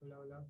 Hola, hola.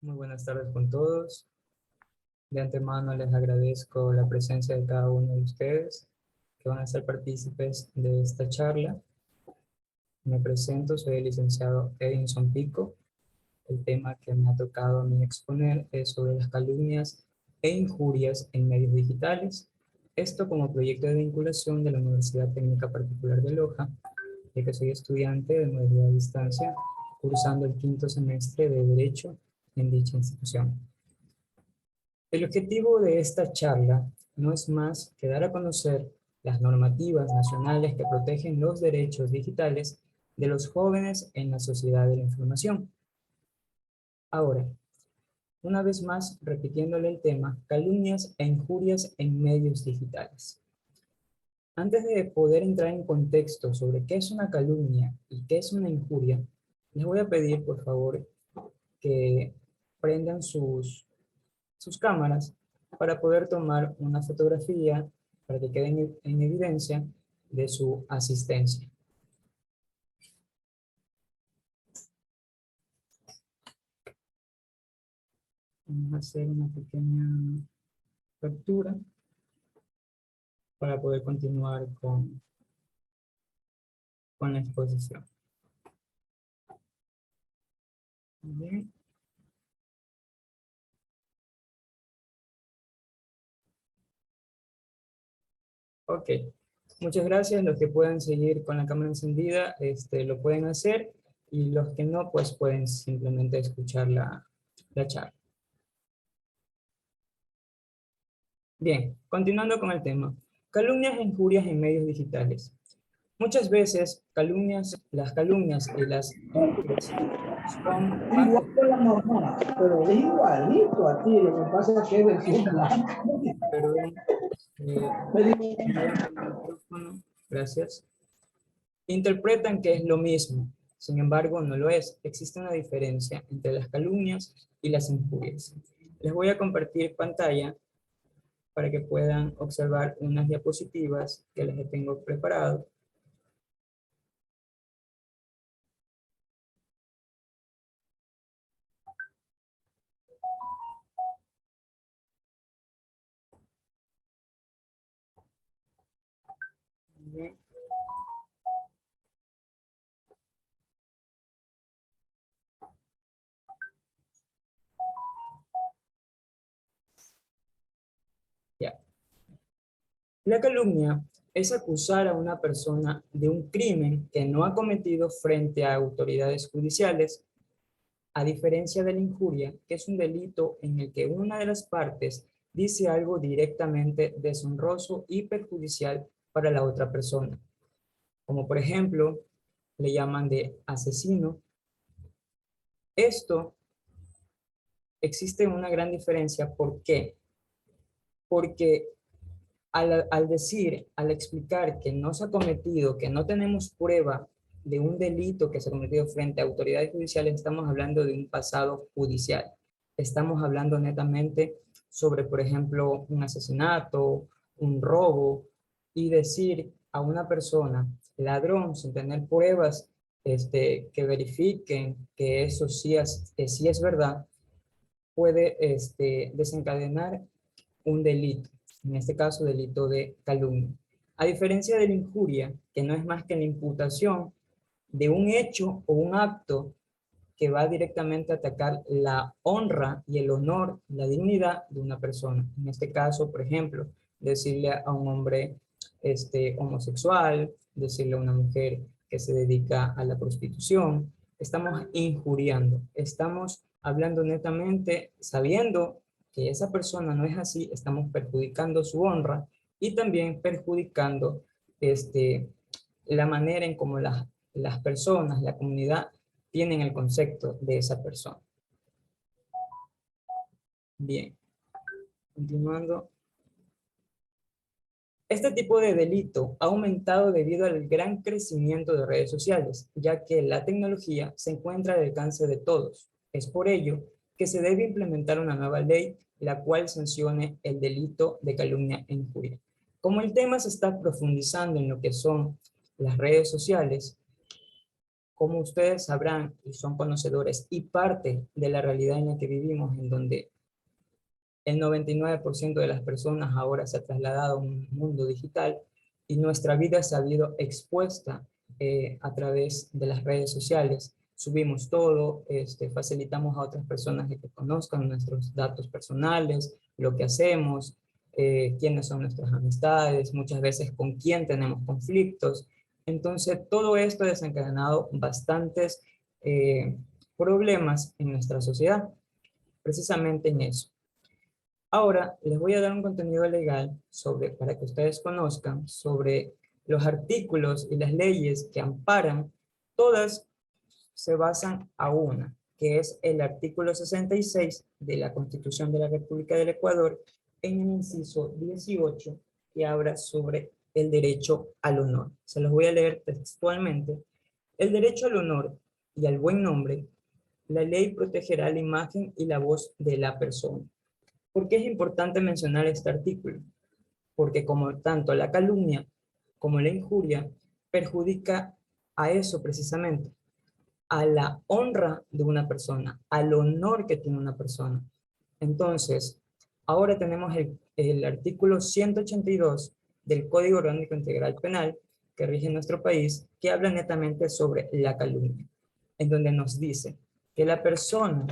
Muy buenas tardes con todos. De antemano les agradezco la presencia de cada uno de ustedes que van a ser partícipes de esta charla. Me presento, soy el licenciado Edinson Pico. El tema que me ha tocado a mí exponer es sobre las calumnias e injurias en medios digitales. Esto como proyecto de vinculación de la Universidad Técnica Particular de Loja, ya que soy estudiante de modalidad a distancia, cursando el 5º semestre de Derecho en dicha institución. El objetivo de esta charla no es más que dar a conocer las normativas nacionales que protegen los derechos digitales de los jóvenes en la sociedad de la información. Ahora, una vez más, repitiéndole el tema, calumnias e injurias en medios digitales. Antes de poder entrar en contexto sobre qué es una calumnia y qué es una injuria, les voy a pedir, por favor, que prendan sus cámaras para poder tomar una fotografía para que quede en evidencia de su asistencia. Vamos a hacer una pequeña captura para poder continuar con la exposición. Bien. Ok, muchas gracias. Los que puedan seguir con la cámara encendida, lo pueden hacer, y los que no, pues pueden simplemente escuchar la charla. Bien, continuando con el tema. Calumnias e injurias en medios digitales. Muchas veces las calumnias y las injurias son Igual que la mamá, pero es igualito a ti, lo que pasa es que es del cielo blanco. perdón, ayúdame el micrófono, gracias. Interpretan que es lo mismo, sin embargo no lo es. Existe una diferencia entre las calumnias y las injurias. Les voy a compartir pantalla para que puedan observar unas diapositivas que les tengo preparado. Bien. Ya. La calumnia es acusar a una persona de un crimen que no ha cometido frente a autoridades judiciales, a diferencia de la injuria, que es un delito en el que una de las partes dice algo directamente deshonroso y perjudicial para la otra persona, como por ejemplo, le llaman de asesino. Esto existe una gran diferencia. ¿Por qué? Porque al decir, al explicar que no se ha cometido, que no tenemos prueba de un delito que se ha cometido frente a autoridades judiciales, estamos hablando de un pasado judicial. Estamos hablando netamente sobre, por ejemplo, un asesinato, un robo, y decir a una persona ladrón sin tener pruebas que verifiquen que eso sí es verdad, puede desencadenar un delito, en este caso delito de calumnia. A diferencia de la injuria, que no es más que la imputación de un hecho o un acto que va directamente a atacar la honra y el honor, la dignidad de una persona. En este caso, por ejemplo, decirle a un hombre homosexual, decirle a una mujer que se dedica a la prostitución, estamos injuriando, estamos hablando netamente sabiendo que esa persona no es así, estamos perjudicando su honra y también perjudicando la manera en cómo las personas, la comunidad, tienen el concepto de esa persona. Bien, continuando. Este tipo de delito ha aumentado debido al gran crecimiento de redes sociales, ya que la tecnología se encuentra al alcance de todos. Es por ello que se debe implementar una nueva ley, la cual sancione el delito de calumnia e injuria. Como el tema se está profundizando en lo que son las redes sociales, como ustedes sabrán y son conocedores y parte de la realidad en la que vivimos, en donde el 99% de las personas ahora se ha trasladado a un mundo digital y nuestra vida se ha habido expuesta a través de las redes sociales. Subimos todo, facilitamos a otras personas que conozcan nuestros datos personales, lo que hacemos, quiénes son nuestras amistades, muchas veces con quién tenemos conflictos. Entonces, todo esto ha desencadenado bastantes problemas en nuestra sociedad, precisamente en eso. Ahora les voy a dar un contenido legal para que ustedes conozcan sobre los artículos y las leyes que amparan. Todas se basan a una, que es el artículo 66 de la Constitución de la República del Ecuador, en el inciso 18, que habla sobre el derecho al honor. Se los voy a leer textualmente. El derecho al honor y al buen nombre, la ley protegerá la imagen y la voz de la persona. ¿Por qué es importante mencionar este artículo? Porque como tanto la calumnia como la injuria perjudica a eso precisamente, a la honra de una persona, al honor que tiene una persona. Entonces, ahora tenemos el artículo 182 del Código Orgánico Integral Penal que rige en nuestro país, que habla netamente sobre la calumnia, en donde nos dice que la persona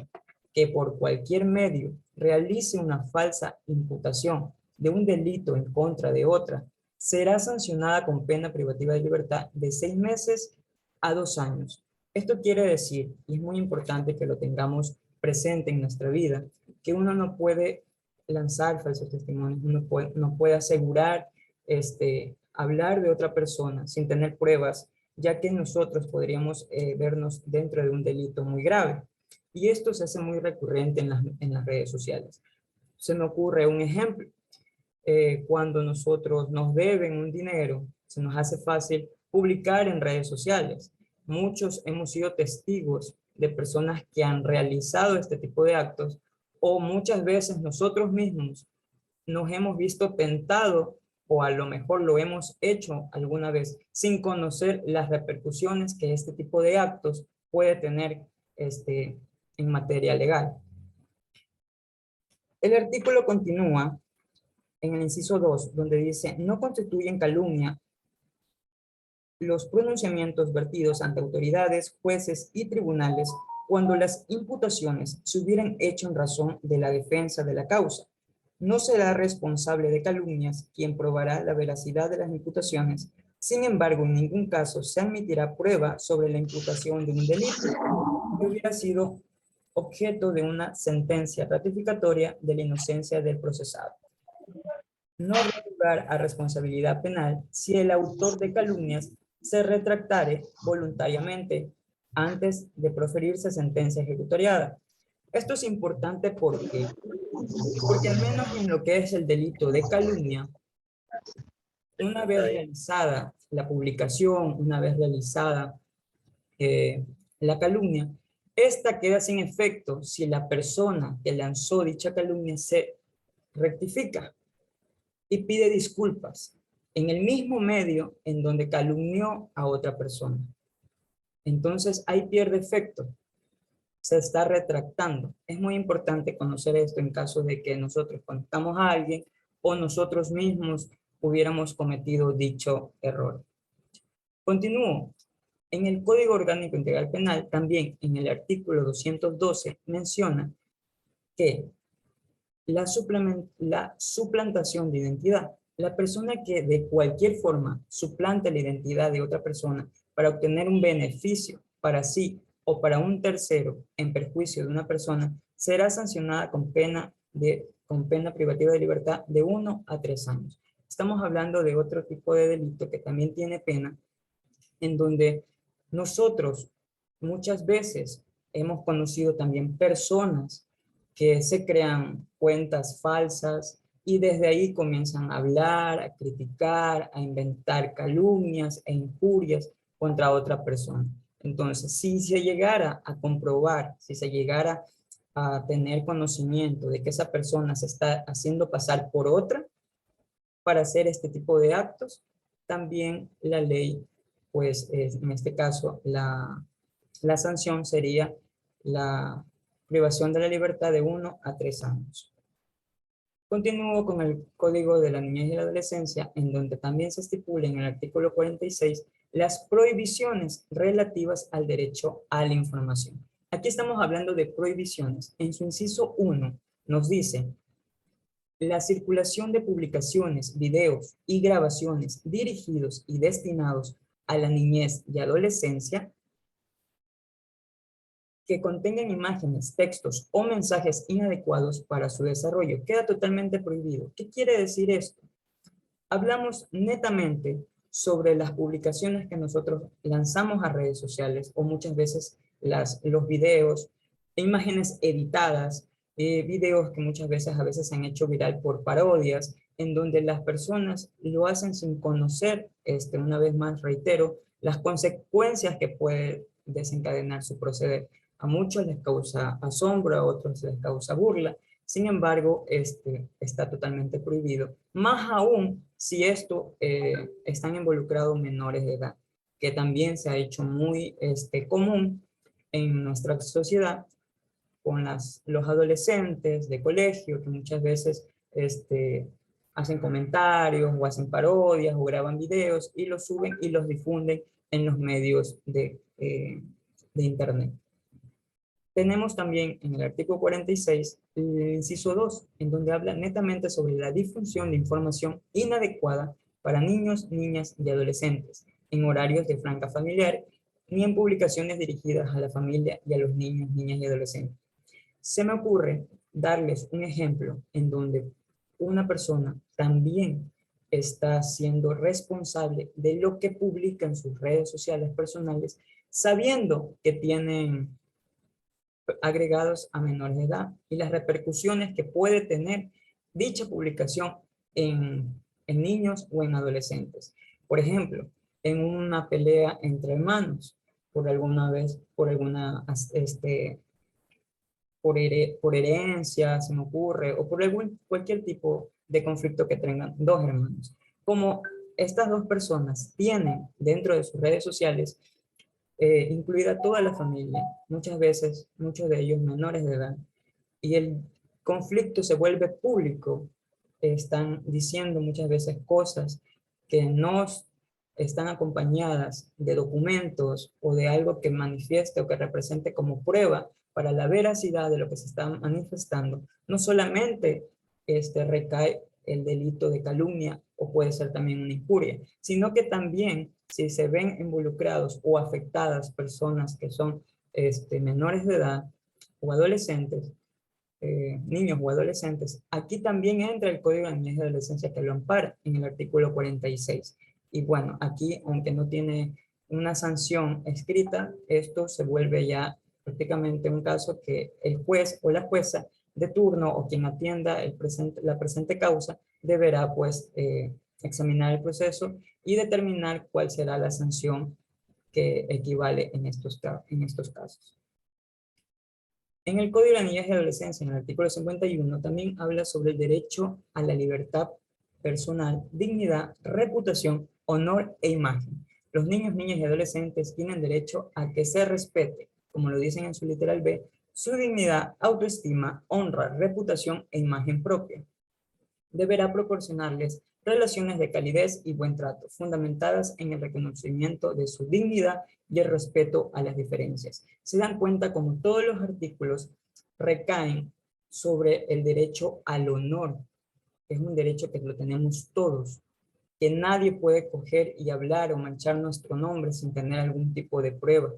que por cualquier medio realice una falsa imputación de un delito en contra de otra, será sancionada con pena privativa de libertad de 6 meses a 2 años. Esto quiere decir, y es muy importante que lo tengamos presente en nuestra vida, que uno no puede lanzar falsos testimonios, no puede asegurar, hablar de otra persona sin tener pruebas, ya que nosotros podríamos vernos dentro de un delito muy grave. Y esto se hace muy recurrente en las redes sociales. Se me ocurre un ejemplo. Cuando nosotros nos deben un dinero, se nos hace fácil publicar en redes sociales. Muchos hemos sido testigos de personas que han realizado este tipo de actos, o muchas veces nosotros mismos nos hemos visto tentado, o a lo mejor lo hemos hecho alguna vez sin conocer las repercusiones que este tipo de actos puede tener en materia legal. El artículo continúa en el inciso 2, donde dice: no constituyen calumnia los pronunciamientos vertidos ante autoridades, jueces y tribunales cuando las imputaciones se hubieran hecho en razón de la defensa de la causa. No será responsable de calumnias quien probará la veracidad de las imputaciones. Sin embargo, en ningún caso se admitirá prueba sobre la imputación de un delito que hubiera sido objeto de una sentencia ratificatoria de la inocencia del procesado. No habrá lugar a responsabilidad penal si el autor de calumnias se retractare voluntariamente antes de proferirse sentencia ejecutoriada. Esto es importante porque al menos en lo que es el delito de calumnia, una vez realizada la publicación, una vez realizada la calumnia, esta queda sin efecto si la persona que lanzó dicha calumnia se rectifica y pide disculpas en el mismo medio en donde calumnió a otra persona. Entonces ahí pierde efecto, se está retractando. Es muy importante conocer esto en caso de que nosotros conozcamos a alguien o nosotros mismos hubiéramos cometido dicho error. Continúo. En el Código Orgánico Integral Penal, también en el artículo 212, menciona que la suplantación de identidad, la persona que de cualquier forma suplante la identidad de otra persona para obtener un beneficio para sí o para un tercero en perjuicio de una persona, será sancionada con pena privativa de libertad de 1 a 3 años. Estamos hablando de otro tipo de delito que también tiene pena, en donde nosotros muchas veces hemos conocido también personas que se crean cuentas falsas y desde ahí comienzan a hablar, a criticar, a inventar calumnias e injurias contra otra persona. Entonces, si se llegara a comprobar, si se llegara a tener conocimiento de que esa persona se está haciendo pasar por otra para hacer este tipo de actos, también la ley, pues en este caso, la sanción sería la privación de la libertad de 1 a 3 años. Continúo con el Código de la Niñez y la Adolescencia, en donde también se estipula en el artículo 46 las prohibiciones relativas al derecho a la información. Aquí estamos hablando de prohibiciones. En su inciso 1 nos dice: la circulación de publicaciones, videos y grabaciones dirigidos y destinados a la niñez y adolescencia que contengan imágenes, textos o mensajes inadecuados para su desarrollo. Queda totalmente prohibido. ¿Qué quiere decir esto? Hablamos netamente sobre las publicaciones que nosotros lanzamos a redes sociales o muchas veces los videos, imágenes editadas, videos que muchas veces se han hecho viral por parodias, en donde las personas lo hacen sin conocer, una vez más reitero, las consecuencias que puede desencadenar su proceder. A muchos les causa asombro, a otros les causa burla. Sin embargo, está totalmente prohibido. Más aún si esto están involucrados menores de edad, que también se ha hecho muy común en nuestra sociedad con los adolescentes de colegio, que muchas veces hacen comentarios o hacen parodias o graban videos y los suben y los difunden en los medios de internet. Tenemos también en el artículo 46 el inciso 2, en donde habla netamente sobre la difusión de información inadecuada para niños, niñas y adolescentes en horarios de franja familiar ni en publicaciones dirigidas a la familia y a los niños, niñas y adolescentes. Se me ocurre darles un ejemplo en donde una persona también está siendo responsable de lo que publica en sus redes sociales personales, sabiendo que tienen agregados a menores de edad y las repercusiones que puede tener dicha publicación en niños o en adolescentes. Por ejemplo, en una pelea entre hermanos, por alguna vez, por herencia, se me ocurre, o por cualquier tipo de conflicto que tengan dos hermanos. Como estas dos personas tienen dentro de sus redes sociales incluida toda la familia, muchas veces, muchos de ellos menores de edad, y el conflicto se vuelve público, están diciendo muchas veces cosas que no están acompañadas de documentos o de algo que manifieste o que represente como prueba para la veracidad de lo que se está manifestando, no solamente recae el delito de calumnia o puede ser también una injuria, sino que también si se ven involucrados o afectadas personas que son menores de edad o adolescentes, niños o adolescentes, aquí también entra el Código de Niñez y Adolescencia que lo ampara en el artículo 46. Y bueno, aquí, aunque no tiene una sanción escrita, esto se vuelve ya prácticamente un caso que el juez o la jueza de turno o quien atienda la presente causa deberá pues examinar el proceso y determinar cuál será la sanción que equivale en estos casos. En el Código de la Niñez y Adolescencia, en el artículo 51, también habla sobre el derecho a la libertad personal, dignidad, reputación, honor e imagen. Los niños, niñas y adolescentes tienen derecho a que se respete, como lo dicen en su literal B, su dignidad, autoestima, honra, reputación e imagen propia. Deberá proporcionarles relaciones de calidez y buen trato, fundamentadas en el reconocimiento de su dignidad y el respeto a las diferencias. Se dan cuenta como todos los artículos recaen sobre el derecho al honor, que es un derecho que lo tenemos todos, que nadie puede coger y hablar o manchar nuestro nombre sin tener algún tipo de prueba.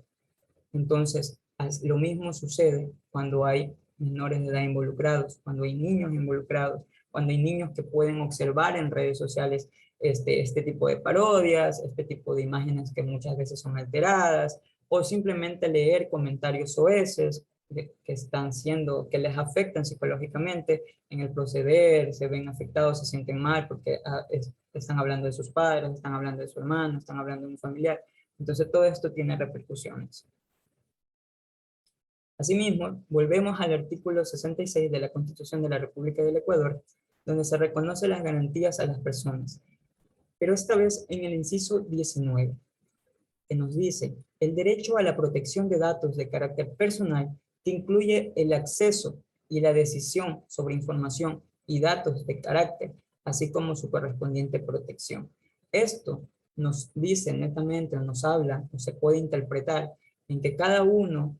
Entonces, lo mismo sucede cuando hay menores de edad involucrados, cuando hay niños involucrados, cuando hay niños que pueden observar en redes sociales este tipo de parodias, este tipo de imágenes que muchas veces son alteradas, o simplemente leer comentarios soeces que les afectan psicológicamente en el proceder, se ven afectados, se sienten mal porque están hablando de sus padres, están hablando de su hermano, están hablando de un familiar. Entonces todo esto tiene repercusiones. Asimismo, volvemos al artículo 66 de la Constitución de la República del Ecuador, donde se reconoce las garantías a las personas, pero esta vez en el inciso 19, que nos dice, el derecho a la protección de datos de carácter personal, que incluye el acceso y la decisión sobre información y datos de carácter, así como su correspondiente protección. Esto nos dice netamente, nos habla, o se puede interpretar en que cada uno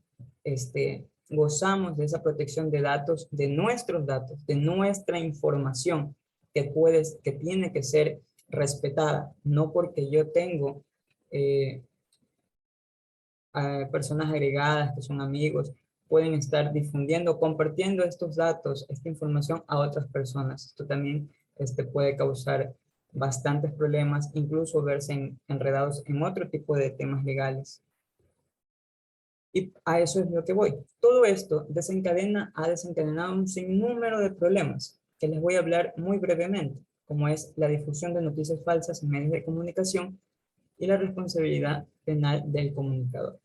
gozamos de esa protección de datos, de nuestros datos, de nuestra información, que tiene que ser respetada, no porque yo tengo a personas agregadas que son amigos, pueden estar difundiendo, compartiendo estos datos, esta información a otras personas. Esto también puede causar bastantes problemas, incluso verse enredados en otro tipo de temas legales. Y a eso es lo que voy. Todo esto ha desencadenado un sinnúmero de problemas que les voy a hablar muy brevemente, como es la difusión de noticias falsas en medios de comunicación y la responsabilidad penal del comunicador.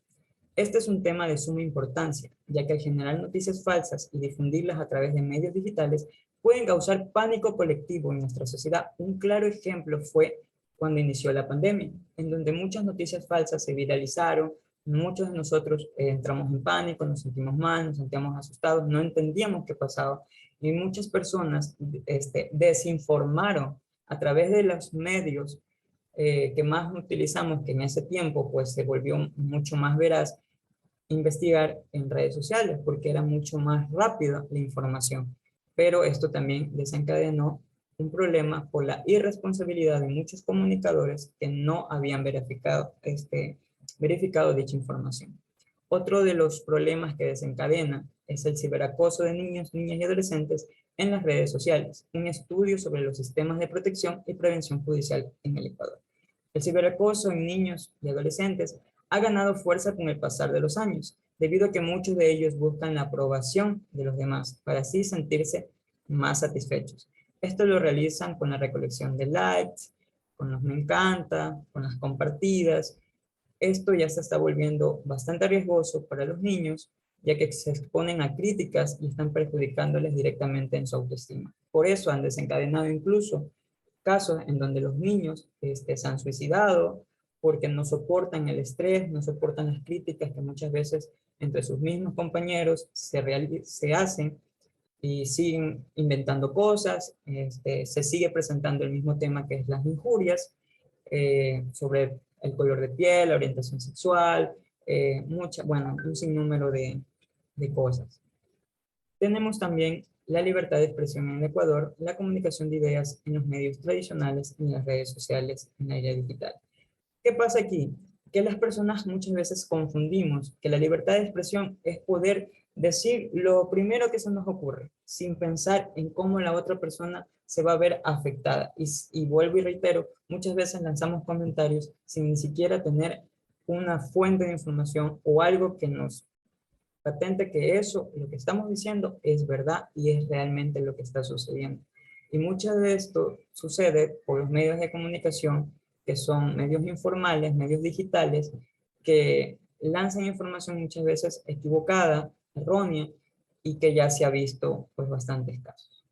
Este es un tema de suma importancia, ya que al generar noticias falsas y difundirlas a través de medios digitales pueden causar pánico colectivo en nuestra sociedad. Un claro ejemplo fue cuando inició la pandemia, en donde muchas noticias falsas se viralizaron, muchos de nosotros entramos en pánico, nos sentimos mal, nos sentíamos asustados, no entendíamos qué pasaba, y muchas personas desinformaron a través de los medios que más utilizamos, que en ese tiempo pues se volvió mucho más veraz, investigar en redes sociales, porque era mucho más rápida la información. Pero esto también desencadenó un problema por la irresponsabilidad de muchos comunicadores que no habían verificado dicha información. Otro de los problemas que desencadena es el ciberacoso de niños, niñas y adolescentes en las redes sociales, un estudio sobre los sistemas de protección y prevención judicial en el Ecuador. El ciberacoso en niños y adolescentes ha ganado fuerza con el pasar de los años, debido a que muchos de ellos buscan la aprobación de los demás para así sentirse más satisfechos. Esto lo realizan con la recolección de likes, con los me encanta, con las compartidas. Esto ya se está volviendo bastante riesgoso para los niños, ya que se exponen a críticas y están perjudicándoles directamente en su autoestima. Por eso han desencadenado incluso casos en donde los niños se han suicidado porque no soportan el estrés, no soportan las críticas que muchas veces entre sus mismos compañeros se hacen y siguen inventando cosas, se sigue presentando el mismo tema que es las injurias, sobre el color de piel, la orientación sexual, bueno, un sinnúmero de cosas. Tenemos también la libertad de expresión en el Ecuador, la comunicación de ideas en los medios tradicionales y en las redes sociales en la era digital. ¿Qué pasa aquí? Que las personas muchas veces confundimos que la libertad de expresión es poder decir lo primero que se nos ocurre, sin pensar en cómo la otra persona se va a ver afectada. Y vuelvo y reitero, muchas veces lanzamos comentarios sin ni siquiera tener una fuente de información o algo que nos patente que eso, lo que estamos diciendo, es verdad y es realmente lo que está sucediendo. Y mucho de esto sucede por los medios de comunicación, que son medios informales, medios digitales, que lanzan información muchas veces equivocada, errónea, y que ya se ha visto pues bastantes casos.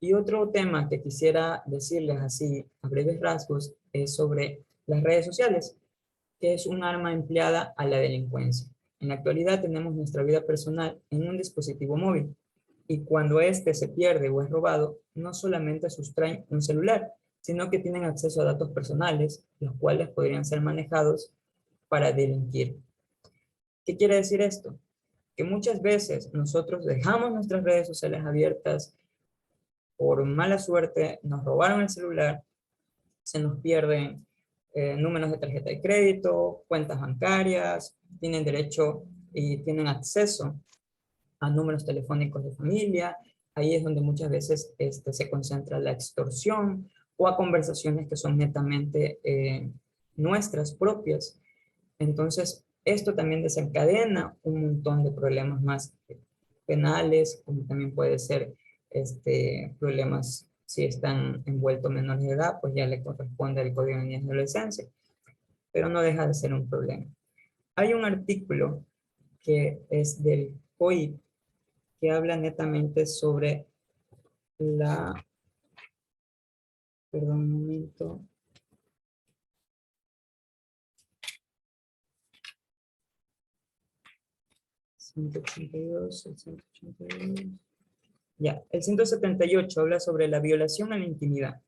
Y otro tema que quisiera decirles así a breves rasgos es sobre las redes sociales, que es un arma empleada a la delincuencia. En la actualidad tenemos nuestra vida personal en un dispositivo móvil y cuando éste se pierde o es robado, no solamente sustraen un celular, sino que tienen acceso a datos personales, los cuales podrían ser manejados para delinquir. ¿Qué quiere decir esto? Que muchas veces nosotros dejamos nuestras redes sociales abiertas, por mala suerte nos robaron el celular, se nos pierden números de tarjeta de crédito, cuentas bancarias, tienen derecho y tienen acceso a números telefónicos de familia. Ahí es donde muchas veces se concentra la extorsión o a conversaciones que son netamente nuestras propias. Entonces, esto también desencadena un montón de problemas más penales, como también puede ser problemas si están envueltos menores de edad, pues ya le corresponde al Código de Niñez y Adolescencia, pero no deja de ser un problema. Hay un artículo que es del COIP que habla netamente sobre la, perdón un momento, el 182. Ya, el 178 habla sobre la violación a la intimidad.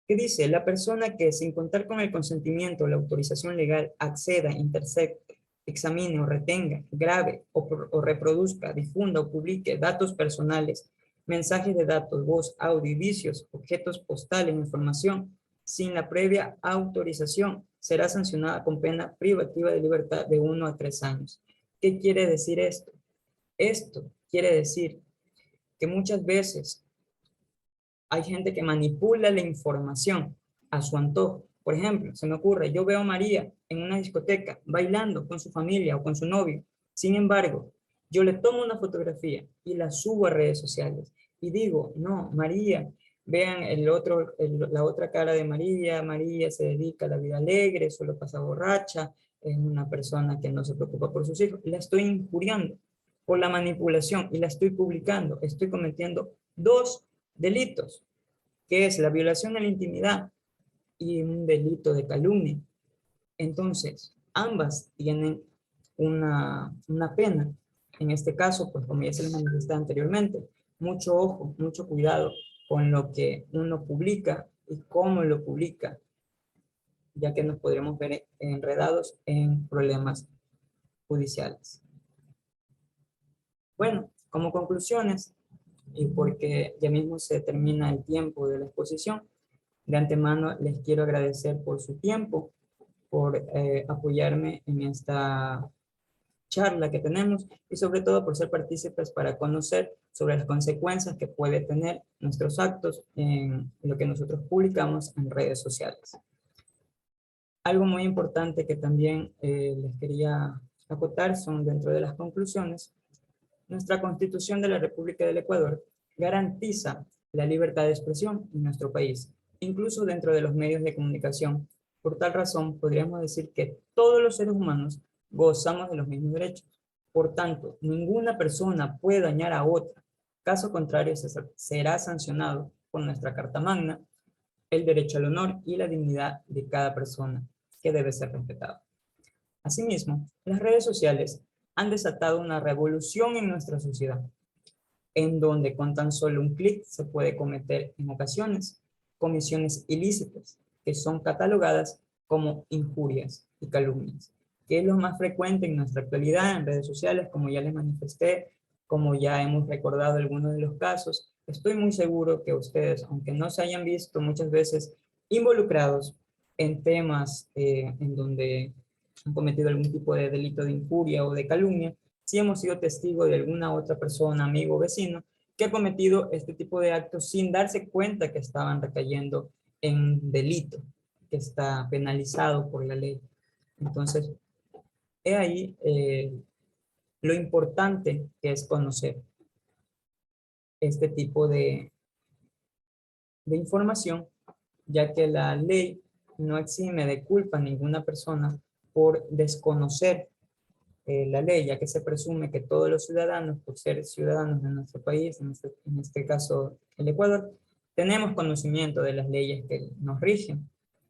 ¿Qué dice? La persona que, sin contar con el consentimiento o la autorización legal, acceda, intercepte, examine o retenga, grabe o reproduzca, difunda o publique datos personales, mensajes de datos, voz, audio y vicios, objetos postales, información, sin la previa autorización, será sancionada con pena privativa de libertad de 1 a 3 años. ¿Qué quiere decir esto? Esto quiere decir que muchas veces hay gente que manipula la información a su antojo. Por ejemplo, se me ocurre, yo veo a María en una discoteca bailando con su familia o con su novio. Sin embargo, yo le tomo una fotografía y la subo a redes sociales y digo, no, María, vean la otra cara de María. María se dedica a la vida alegre, solo pasa borracha, es una persona que no se preocupa por sus hijos. La estoy injuriando por la manipulación y la estoy publicando. Estoy cometiendo dos delitos, que es la violación a la intimidad y un delito de calumnia. Entonces, ambas tienen una pena. En este caso, pues como ya se les manifesté anteriormente, mucho ojo, mucho cuidado con lo que uno publica y cómo lo publica, ya que nos podríamos ver enredados en problemas judiciales. Bueno, como conclusiones, y porque ya mismo se termina el tiempo de la exposición, de antemano les quiero agradecer por su tiempo, por apoyarme en esta charla que tenemos y sobre todo por ser partícipes para conocer sobre las consecuencias que puede tener nuestros actos en lo que nosotros publicamos en redes sociales. Algo muy importante que también les quería acotar son dentro de las conclusiones. Nuestra Constitución de la República del Ecuador garantiza la libertad de expresión en nuestro país, incluso dentro de los medios de comunicación. Por tal razón, podríamos decir que todos los seres humanos gozamos de los mismos derechos. Por tanto, ninguna persona puede dañar a otra. Caso contrario, será sancionado por nuestra Carta Magna, el derecho al honor y la dignidad de cada persona, que debe ser respetado. Asimismo, las redes sociales han desatado una revolución en nuestra sociedad, en donde con tan solo un clic se puede cometer en ocasiones comisiones ilícitas, que son catalogadas como injurias y calumnias, que es lo más frecuente en nuestra actualidad en redes sociales, como ya les manifesté, como ya hemos recordado algunos de los casos. Estoy muy seguro que ustedes, aunque no se hayan visto muchas veces involucrados en temas en donde han cometido algún tipo de delito de injuria o de calumnia, sí hemos sido testigos de alguna otra persona, amigo o vecino, que ha cometido este tipo de actos sin darse cuenta que estaban recayendo en delito, que está penalizado por la ley. Entonces, he ahí lo importante que es conocer este tipo de información, ya que la ley no exime de culpa a ninguna persona por desconocer la ley, ya que se presume que todos los ciudadanos, por ser ciudadanos de nuestro país, en este caso el Ecuador, tenemos conocimiento de las leyes que nos rigen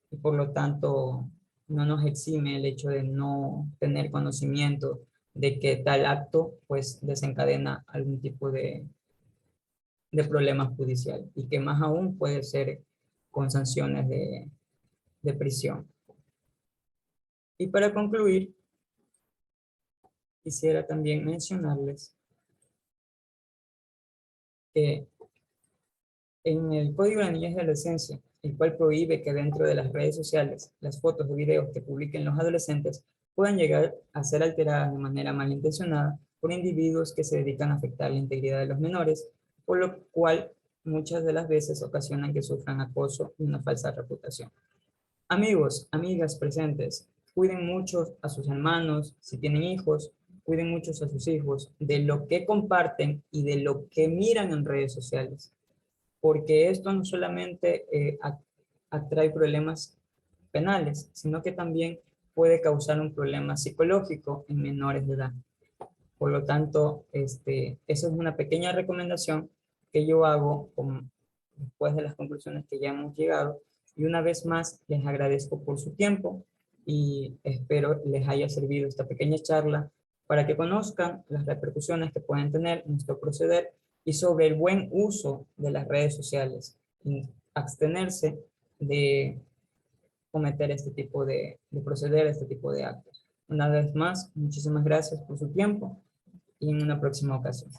y por lo tanto no nos exime el hecho de no tener conocimiento de que tal acto pues desencadena algún tipo de problema judicial y que más aún puede ser con sanciones de prisión. Y para concluir, quisiera también mencionarles que en el Código de la Niñez y Adolescencia, el cual prohíbe que dentro de las redes sociales las fotos o videos que publiquen los adolescentes puedan llegar a ser alteradas de manera malintencionada por individuos que se dedican a afectar la integridad de los menores, por lo cual muchas de las veces ocasionan que sufran acoso y una falsa reputación. Amigos, amigas presentes, cuiden mucho a sus hermanos, si tienen hijos, cuiden mucho a sus hijos de lo que comparten y de lo que miran en redes sociales, porque esto no solamente atrae problemas penales, sino que también puede causar un problema psicológico en menores de edad. Por lo tanto, eso es una pequeña recomendación que yo hago después de las conclusiones que ya hemos llegado. Y una vez más, les agradezco por su tiempo y espero les haya servido esta pequeña charla para que conozcan las repercusiones que pueden tener nuestro proceder y sobre el buen uso de las redes sociales y abstenerse de cometer de proceder a este tipo de actos. Una vez más, muchísimas gracias por su tiempo y en una próxima ocasión.